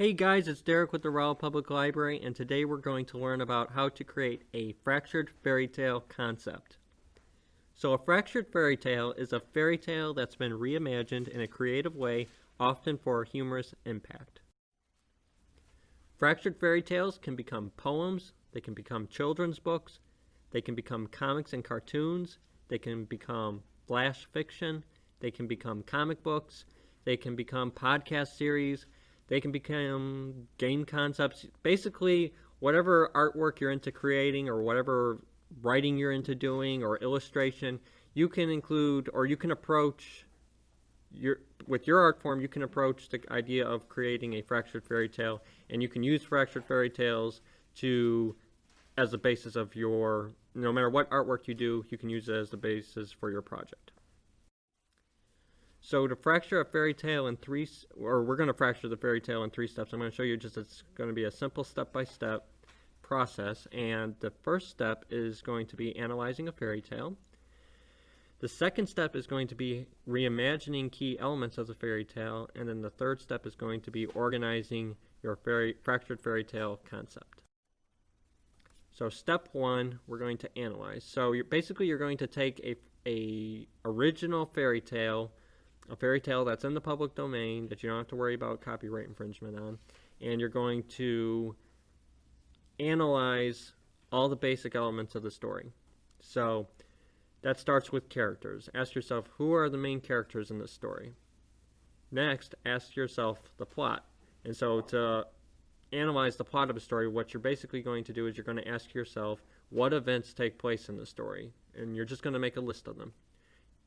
Hey guys, it's Derek with the Rolla Public Library, and today we're going to learn about how to create a fractured fairy tale concept. So a fractured fairy tale is a fairy tale that's been reimagined in a creative way, often for humorous impact. Fractured fairy tales can become poems, they can become children's books, they can become comics and cartoons, they can become flash fiction, they can become comic books, they can become podcast series, they can become game concepts. Basically, whatever artwork you're into creating or whatever writing you're into doing or illustration, you can include or you can approach with your art form, you can approach the idea of creating a fractured fairy tale, and you can use fractured fairy tales as the basis of your, no matter what artwork you do, you can use it as the basis for your project. So to fracture a fairy tale in we're going to fracture the fairy tale in 3 steps. I'm going to show you it's going to be a simple step-by-step process. And the first step is going to be analyzing a fairy tale. The second step is going to be reimagining key elements of the fairy tale. And then the third step is going to be organizing your fractured fairy tale concept. So step 1, we're going to analyze. So you're going to take a original fairy tale, a fairy tale that's in the public domain that you don't have to worry about copyright infringement on, and you're going to analyze all the basic elements of the story. So that starts with characters. Ask yourself, who are the main characters in this story? Next, ask yourself the plot. And so to analyze the plot of a story, what you're basically going to do is you're going to ask yourself what events take place in the story, and you're just going to make a list of them.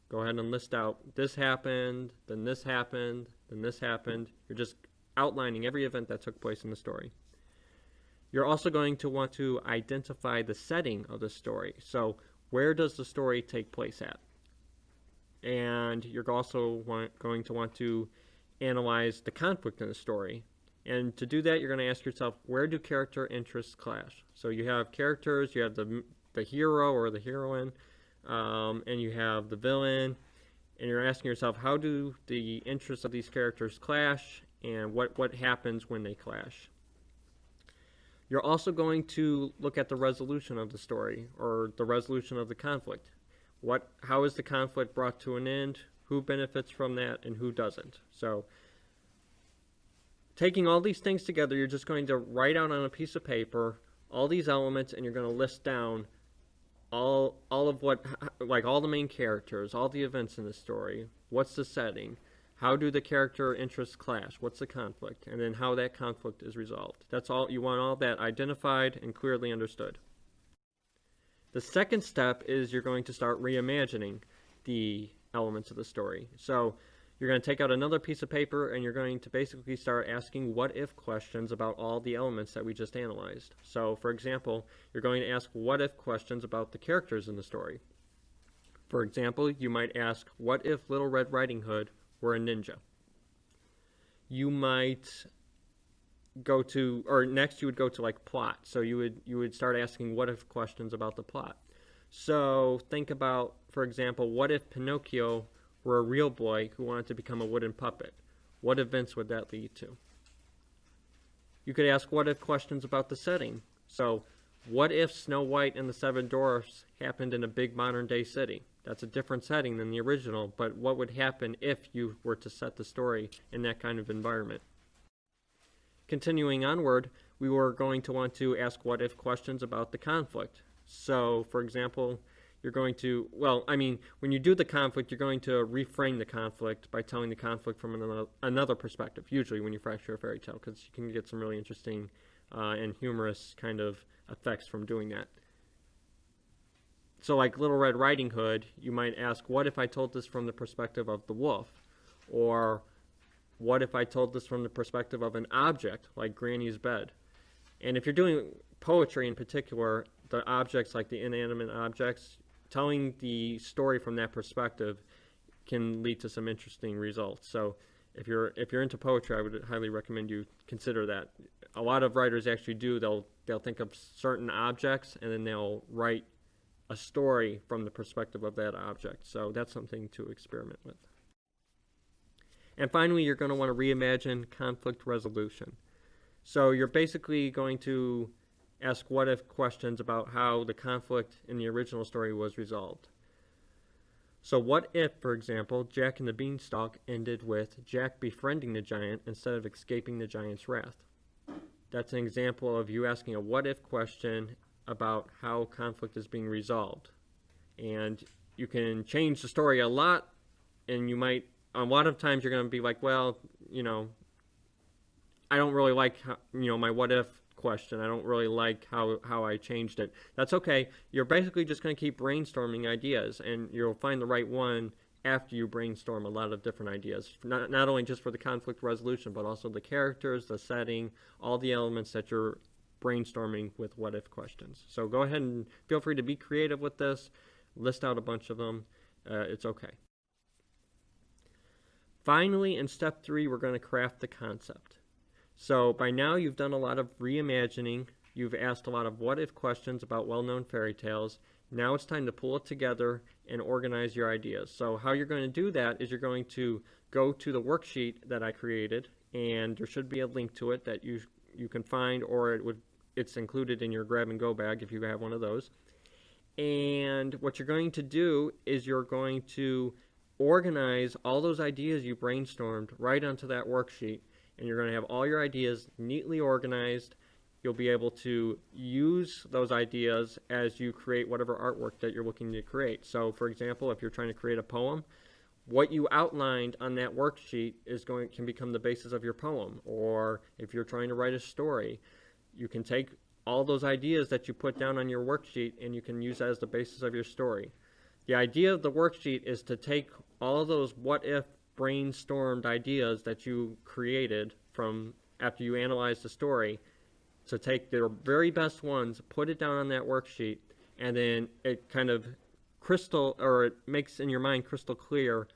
Go ahead and list out, this happened, then this happened, then this happened. You're just outlining every event that took place in the story. You're also going to want to identify the setting of the story. So where does the story take place at? And you're also going to want to analyze the conflict in the story. And to do that, you're going to ask yourself, where do character interests clash? So you have characters, you have the hero or the heroine, and you have the villain, and you're asking yourself, how do the interests of these characters clash, and what happens when they clash? You're also going to look at the resolution of the story, or the resolution of the conflict. How is the conflict brought to an end? Who benefits from that, and who doesn't? So taking all these things together, you're just going to write out on a piece of paper all these elements, and you're going to list down all of all the main characters, all the events in the story, what's the setting, how do the character interests clash, what's the conflict, and then how that conflict is resolved. That's all. You want all that identified and clearly understood. The second step is you're going to start reimagining the elements of the story. So you're going to take out another piece of paper, and you're going to basically start asking what-if questions about all the elements that we just analyzed. So, for example, you're going to ask what-if questions about the characters in the story. For example, you might ask, what if Little Red Riding Hood were a ninja? You might go to, or next you would go to like plot. So you would start asking what-if questions about the plot. So think about, for example, what if Pinocchio were a real boy who wanted to become a wooden puppet? What events would that lead to? You could ask what if questions about the setting. So what if Snow White and the Seven Dwarfs happened in a big modern day city? That's a different setting than the original, but what would happen if you were to set the story in that kind of environment? Continuing onward, we were going to want to ask what if questions about the conflict. So for example, you're going to, when you do the conflict, you're going to reframe the conflict by telling the conflict from another perspective, usually when you fracture a fairy tale, because you can get some really interesting and humorous kind of effects from doing that. So like Little Red Riding Hood, you might ask, what if I told this from the perspective of the wolf? Or what if I told this from the perspective of an object, like Granny's bed? And if you're doing poetry in particular, the objects, like the inanimate objects, telling the story from that perspective can lead to some interesting results. So if you're into poetry, I would highly recommend you consider that. A lot of writers actually do. They'll think of certain objects, and then they'll write a story from the perspective of that object. So that's something to experiment with. And finally, you're going to want to reimagine conflict resolution. So you're basically going to ask what if questions about how the conflict in the original story was resolved. So what if, for example, Jack and the Beanstalk ended with Jack befriending the giant instead of escaping the giant's wrath? That's an example of you asking a what if question about how conflict is being resolved. And you can change the story a lot, and you might, a lot of times you're going to be like, well, I don't really like how, my what if question. I don't really like how I changed it. That's okay. You're basically just going to keep brainstorming ideas, and you'll find the right one after you brainstorm a lot of different ideas, not only just for the conflict resolution, but also the characters, the setting, all the elements that you're brainstorming with what if questions. So go ahead and feel free to be creative with this. List out a bunch of them. It's okay. Finally, in step 3, we're going to craft the concept. So by now you've done a lot of reimagining. You've asked a lot of what if questions about well-known fairy tales. Now it's time to pull it together and organize your ideas. So how you're going to do that is you're going to go to the worksheet that I created, and there should be a link to it that you can find, or it's included in your grab and go bag if you have one of those. And what you're going to do is you're going to organize all those ideas you brainstormed right onto that worksheet, and you're going to have all your ideas neatly organized. You'll be able to use those ideas as you create whatever artwork that you're looking to create. So for example, if you're trying to create a poem, what you outlined on that worksheet can become the basis of your poem. Or if you're trying to write a story, you can take all those ideas that you put down on your worksheet and you can use that as the basis of your story. The idea of the worksheet is to take all of those what if brainstormed ideas that you created from after you analyzed the story, to take their very best ones, put it down on that worksheet, and then it kind of it makes in your mind crystal clear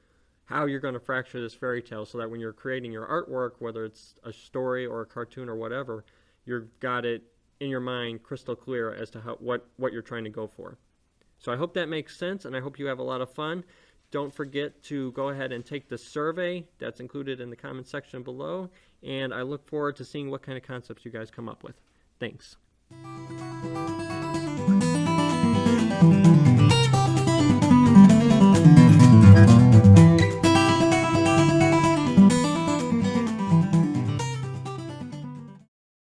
how you're going to fracture this fairy tale, so that when you're creating your artwork, whether it's a story or a cartoon or whatever, you've got it in your mind crystal clear as to what you're trying to go for. So I hope that makes sense, and I hope you have a lot of fun. Don't forget to go ahead and take the survey that's included in the comment section below, and I look forward to seeing what kind of concepts you guys come up with. Thanks.